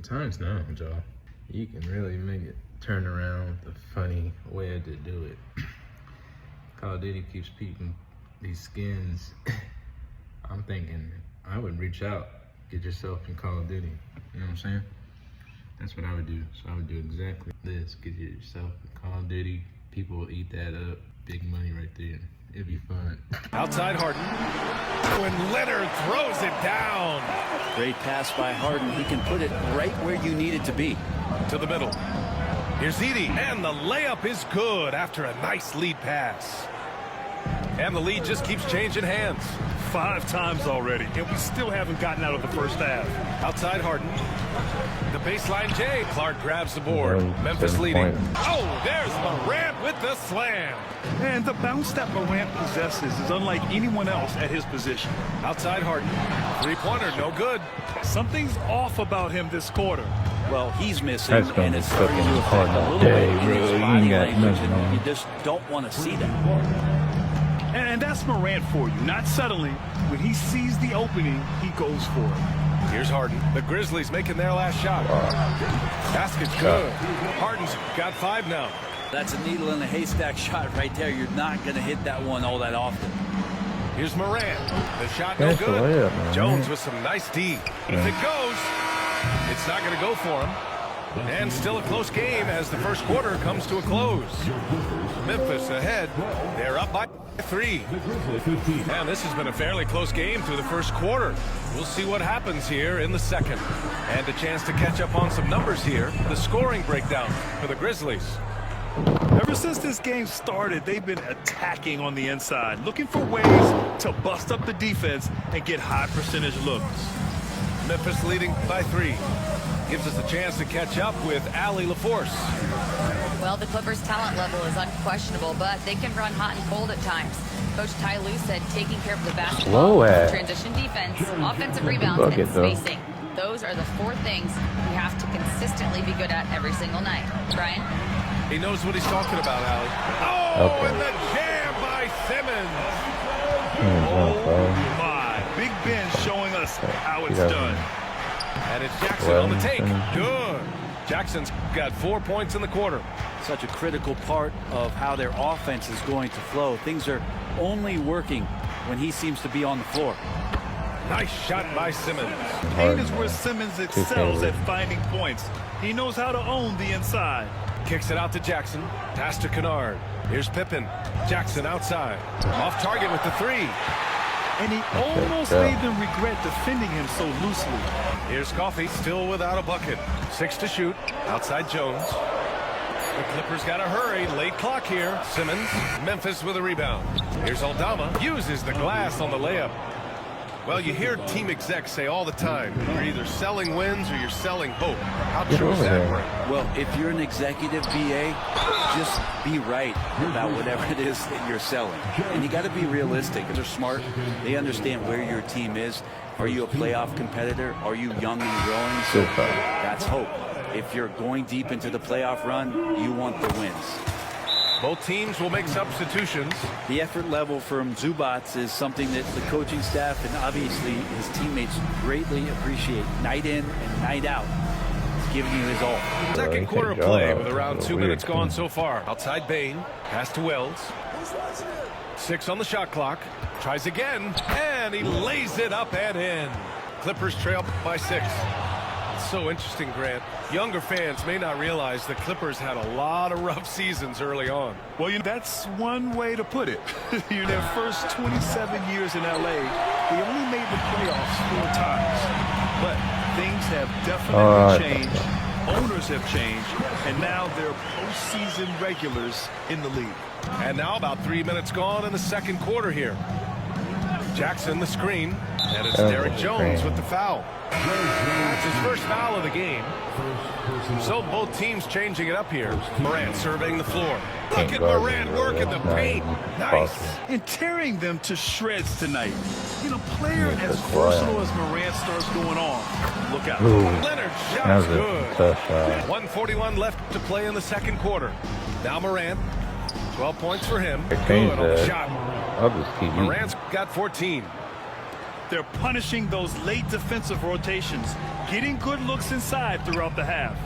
The time's now, y'all. You can really make it turn around the funny way to do it. Call of Duty keeps peeping these skins. I'm thinking I would reach out, get yourself in Call of Duty. You know what I'm saying? That's what I would do. So I would do exactly this. Get yourself in Call of Duty. People will eat that up. Big money right there. It'd be fun. Outside Harden. When Leonard throws it down. Great pass by Harden. He can put it right where you need it to be. To the middle. Here's Edie. And the layup is good after a nice lead pass. And the lead just keeps changing hands. 5 times already, and we still haven't gotten out of the first half. Outside Harden. The baseline J. Clark grabs the board. Memphis leading. Oh, there's Morant with the slam. And the bounce that Morant possesses is unlike anyone else at his position. Outside Harden. Three-pointer, no good. Something's off about him this quarter. Well, he's missing, That's gonna and be it's starting to fucking affect a little day, bit in bro. his You ain't body got language, nothing and on. you just don't want to see that. And that's Morant for you. Not settling. When he sees the opening, he goes for it. Here's Harden. The Grizzlies making their last shot. Basket's good. Harden's got 5 now. That's a needle in a haystack shot right there. You're not going to hit that one all that often. Here's Morant. The shot no That's good. the layup, man. Jones with some nice D. If it goes, it's not going to go for him. And still a close game as the first quarter comes to a close. Memphis ahead. They're up by 3. And this has been a fairly close game through the first quarter. We'll see what happens here in the second. And a chance to catch up on some numbers here. The scoring breakdown for the Grizzlies. Ever since this game started, they've been attacking on the inside, looking for ways to bust up the defense and get high percentage looks. Memphis leading by 3. Gives us a chance to catch up with Allie LaForce. Well, the Clippers' talent level is unquestionable, but they can run hot and cold at times. Coach Ty Lue said taking care of the basketball, transition defense, offensive rebounds, and spacing. Those are the 4 things we have to consistently be good at every single night. Brian? He knows what he's talking about, Allie. Oh, and the jam by Simmons. Oh, my. Big Ben showing us how it's done. And it's Jackson on the take. Good. Jackson's got 4 points in the quarter. Such a critical part of how their offense is going to flow. Things are only working when he seems to be on the floor. Nice shot by Simmons. Paint is where Simmons excels at finding points. He knows how to own the inside. Kicks it out to Jackson. Pass to Kennard. Here's Pippen. Jackson outside. Off target with the 3. And he almost made them regret defending him so loosely. Here's Coffey, still without a bucket. 6 to shoot. Outside Jones. The Clippers got to hurry. Late clock here. Simmons. Memphis with a rebound. Here's Aldama. Uses the glass on the layup. Well, you hear team execs say all the time, you're either selling wins or you're selling hope. How true is that, Brent? Well, if you're an executive BA, just be right about whatever it is that you're selling. And you got to be realistic. They're smart. They understand where your team is. Are you a playoff competitor? Are you young and growing? So that's hope. If you're going deep into the playoff run, you want the wins. Both teams will make substitutions. The effort level from Zubats is something that the coaching staff and obviously his teammates greatly appreciate. Night in and night out. He's giving you his all. Second quarter of play with around 2 minutes gone so far. Outside Bain. Pass to Wells. 6 on the shot clock. Tries again. And he lays it up and in. Clippers trail by 6. So interesting, Grant. Younger fans may not realize the Clippers had a lot of rough seasons early on. Well, that's one way to put it. In their first 27 years in L.A., they only made the playoffs 4 times. But things have definitely changed. Owners have changed. And now they're postseason regulars in the league. And now about 3 minutes gone in the second quarter here. Jackson the screen. And it's Derek Jones with the foul. It's his first foul of the game. So both teams changing it up here. Morant surveying the floor. Look at Morant working the paint. Nice. And tearing them to shreds tonight. You know, player as versatile as Morant starts going on. Look out. Leonard shot's good. 1:41 left to play in the second quarter. Now Morant. 12 points for him. Good on the shot. Morant's got 14. They're punishing those late defensive rotations. getting good looks inside throughout the half.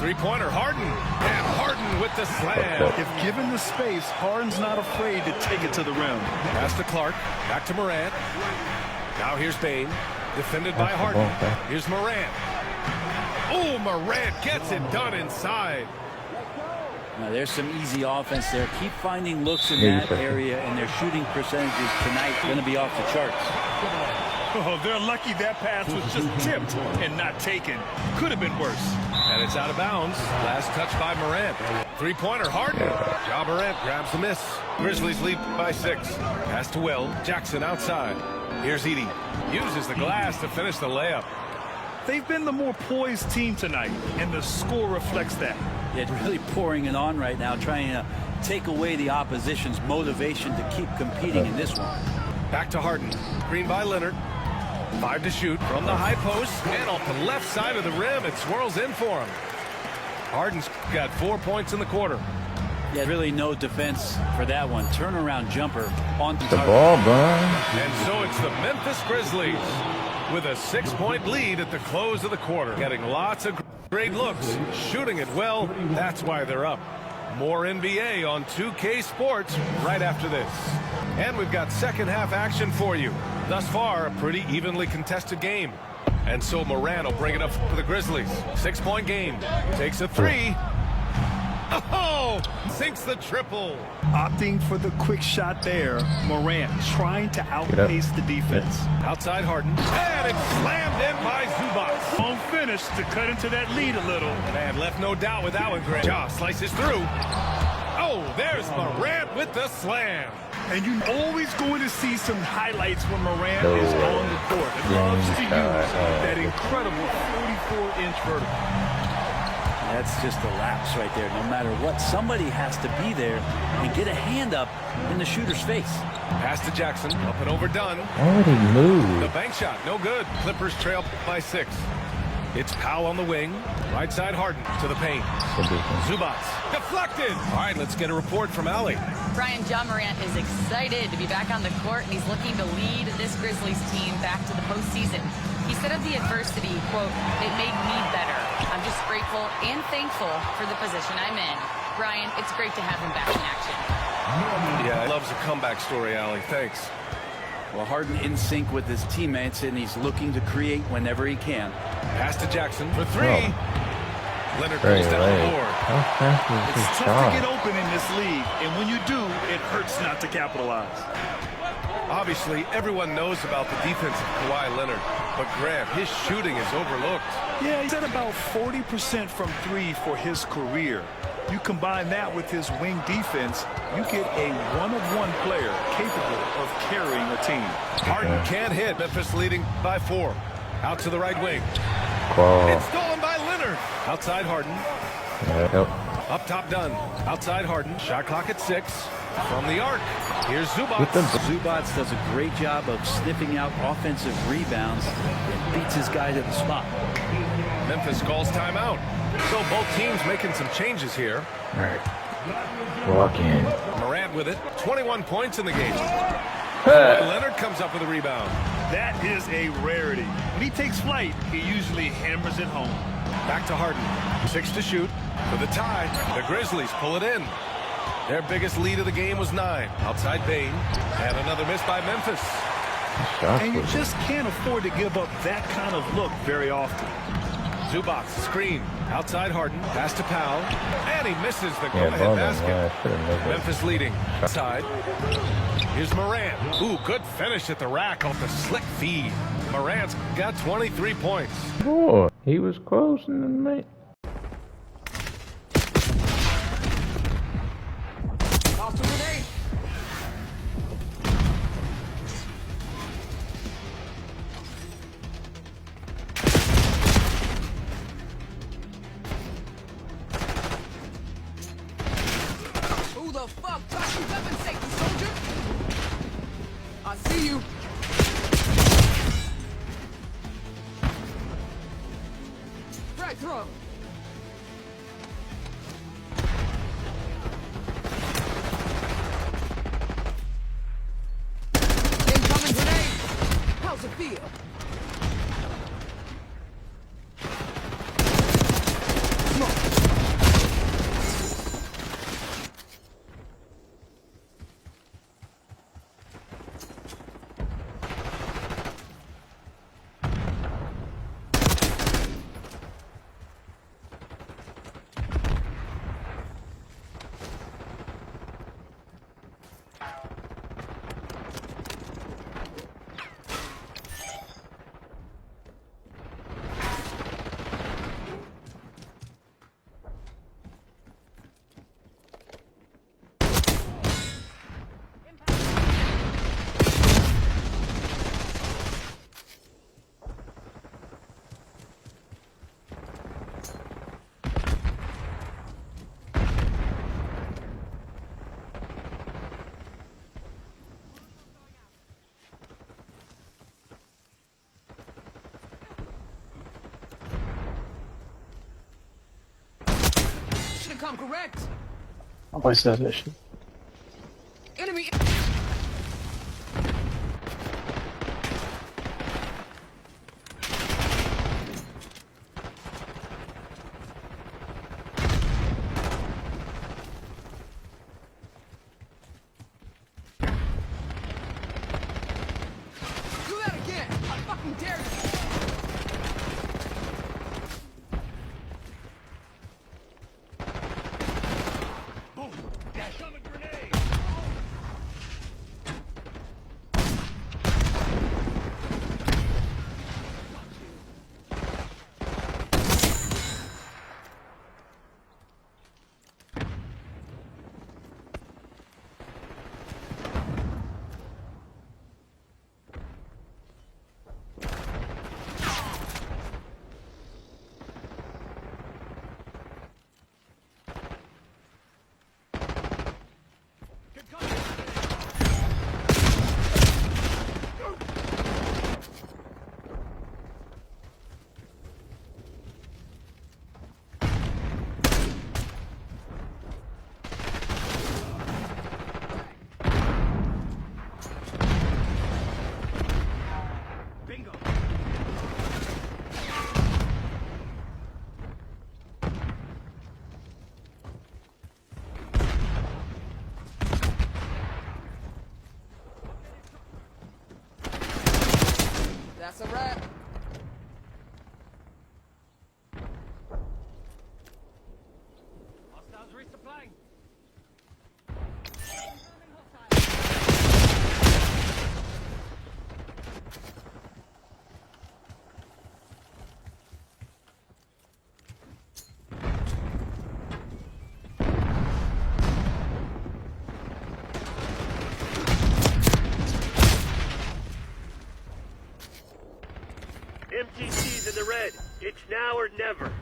Three-pointer, Harden. And Harden with the slam. If given the space, Harden's not afraid to take it to the rim. Pass to Clark. Back to Morant. Now here's Bane. Defended by Harden. Here's Morant. Oh, Morant gets it done inside. Now there's some easy offense there. Keep finding looks in that area, and their shooting percentages tonight going to be off the charts. Oh, they're lucky that pass was just tipped and not taken. Could have been worse. And it's out of bounds. Last touch by Morant. Three-pointer, Harden. Ja Morant grabs the miss. Grizzlies lead by 6. Pass to Will. Jackson outside. Here's Edey. Uses the glass to finish the layup. They've been the more poised team tonight, and the score reflects that. It's really pouring it on right now, trying to take away the opposition's motivation to keep competing in this one. Back to Harden. Green by Leonard. 5 to shoot from the high post and off the left side of the rim. It swirls in for him. Harden's got 4 points in the quarter. Yeah, really no defense for that one. Turnaround jumper on the ball, Brian. And so it's the Memphis Grizzlies with a 6-point lead at the close of the quarter. Getting lots of great looks, shooting it well. That's why they're up. More NBA on 2K Sports right after this. And we've got second half action for you. Thus far, a pretty evenly contested game. And so Morant will bring it up for the Grizzlies. 6-point game. Takes a 3. Oh, sinks the triple. Opting for the quick shot there. Morant trying to outpace the defense. Outside Harden. And it's slammed in by Zubac. Home finish to cut into that lead a little. Man, left no doubt with that one, Greg. Ja slices through. Oh, there's Morant with the slam. And you're always going to see some highlights when Morant is on the court. It loves to use that incredible 44-inch vertical. That's just a lapse right there. No matter what, somebody has to be there and get a hand up in the shooter's face. Pass to Jackson, up and overdone. Already moved. The bank shot, no good. Clippers trail by 6. It's Powell on the wing. Right side Harden to the paint. Zubac deflected. All right, let's get a report from Allie. Brian, Ja Morant is excited to be back on the court, and he's looking to lead this Grizzlies team back to the postseason. He said of the adversity, quote, "It made me better. I'm just grateful and thankful for the position I'm in." Brian, it's great to have him back in action. Yeah, loves a comeback story, Allie. Thanks. Well, Harden in sync with his teammates, and he's looking to create whenever he can. Pass to Jackson for 3. Leonard goes down the board. It's tough to get open in this league, and when you do, it hurts not to capitalize. Obviously, everyone knows about the defense of Kawhi Leonard, but Graham, his shooting is overlooked. Yeah, he's at about 40% from 3 for his career. You combine that with his wing defense, you get a one-of-one player capable of carrying a team. Harden can't hit. Memphis leading by 4. Out to the right wing. It's stolen by Leonard. Outside Harden. Up top done. Outside Harden. Shot clock at 6. From the arc. Here's Zubac. Zubac does a great job of sniffing out offensive rebounds and beats his guy to the spot. Memphis calls timeout. So both teams making some changes here. All right. Walk in. Morant with it. 21 points in the game. Leonard comes up with a rebound. That is a rarity. When he takes flight, he usually hammers it home. Back to Harden. 6 to shoot. For the tie, the Grizzlies pull it in. Their biggest lead of the game was 9. Outside Bane. And another miss by Memphis. And you just can't afford to give up that kind of look very often. Zubac, screen. Outside Harden. Pass to Powell. And he misses the go-ahead basket. Memphis leading. Outside. Here's Morant. Ooh, good finish at the rack off the slick feed. Morant's got 23 points. Oh, he was close in the night. Who the fuck got you weapon safety, soldier? I see you. Right throw. Incoming grenade. How's it feel? Intercom correct. Apa sözleşti? Enemy. Do that again. I fucking dare you. That's a wrap. Hostiles resupplying. MTC's in the red. It's now or never.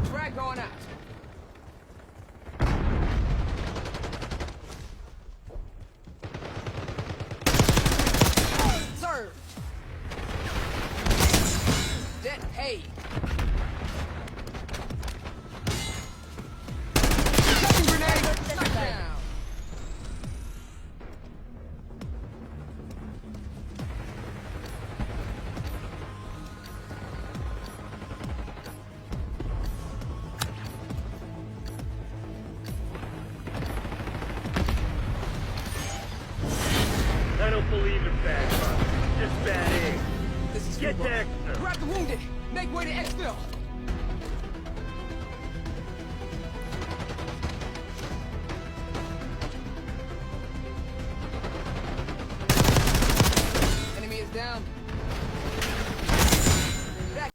Drag going out. Serve. Dead paid. Second grenade. Knock down. I don't believe in bad luck. Just bad aim. This is Get Fubo. back. Grab the wounded. Make way to exfil.